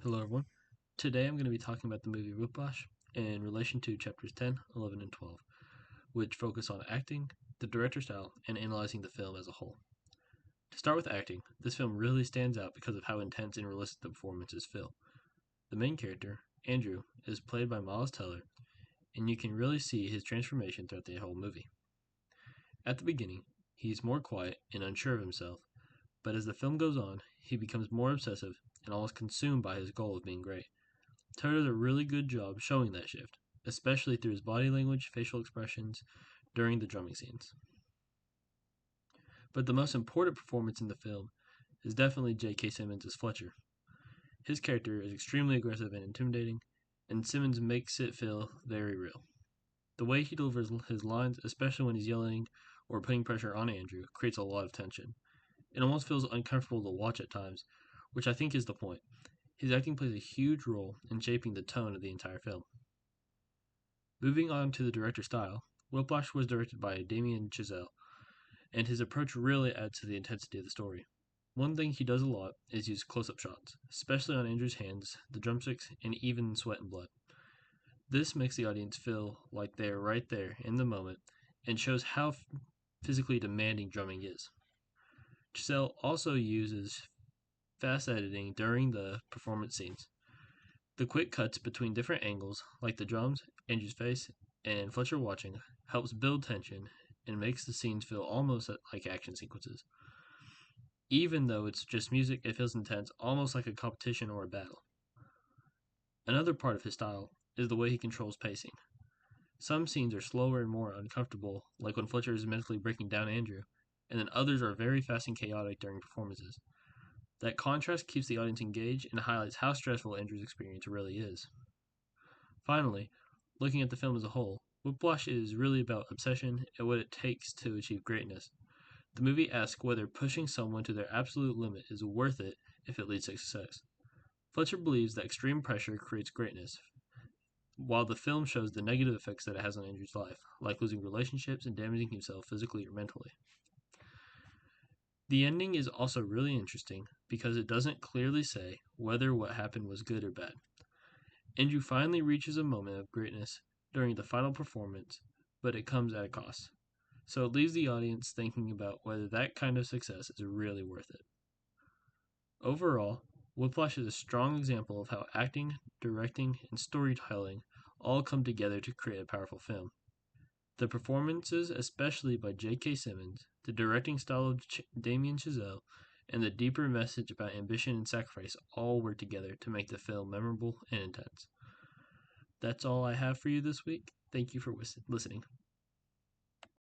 Hello, everyone. Today I'm going to be talking about the movie Whiplash in relation to chapters 10, 11, and 12, which focus on acting, the director's style, and analyzing the film as a whole. To start with acting, this film really stands out because of how intense and realistic the performances feel. The main character, Andrew, is played by Miles Teller, and you can really see his transformation throughout the whole movie. At the beginning, he's more quiet and unsure of himself, but as the film goes on, he becomes more obsessive and almost consumed by his goal of being great. Todd does a really good job showing that shift, especially through his body language, facial expressions during the drumming scenes. But the most important performance in the film is definitely J.K. Simmons as Fletcher. His character is extremely aggressive and intimidating, and Simmons makes it feel very real. The way he delivers his lines, especially when he's yelling or putting pressure on Andrew, creates a lot of tension. It almost feels uncomfortable to watch at times, which I think is the point. His acting plays a huge role in shaping the tone of the entire film. Moving on to the director's style, Whiplash was directed by Damien Chazelle, and his approach really adds to the intensity of the story. One thing he does a lot is use close up shots, especially on Andrew's hands, the drumsticks, and even sweat and blood. This makes the audience feel like they are right there in the moment and shows how physically demanding drumming is. Chazelle also uses fast editing during the performance scenes. The quick cuts between different angles, like the drums, Andrew's face, and Fletcher watching, helps build tension and makes the scenes feel almost like action sequences. Even though it's just music, it feels intense, almost like a competition or a battle. Another part of his style is the way he controls pacing. Some scenes are slower and more uncomfortable, like when Fletcher is mentally breaking down Andrew, and then others are very fast and chaotic during performances. That contrast keeps the audience engaged and highlights how stressful Andrew's experience really is. Finally, looking at the film as a whole, Whiplash is really about obsession and what it takes to achieve greatness. The movie asks whether pushing someone to their absolute limit is worth it if it leads to success. Fletcher believes that extreme pressure creates greatness, while the film shows the negative effects that it has on Andrew's life, like losing relationships and damaging himself physically or mentally. The ending is also really interesting because it doesn't clearly say whether what happened was good or bad. Andrew finally reaches a moment of greatness during the final performance, but it comes at a cost. So it leaves the audience thinking about whether that kind of success is really worth it. Overall, Whiplash is a strong example of how acting, directing, and storytelling all come together to create a powerful film. The performances, especially by J.K. Simmons, the directing style of Damien Chazelle, and the deeper message about ambition and sacrifice all work together to make the film memorable and intense. That's all I have for you this week. Thank you for listening.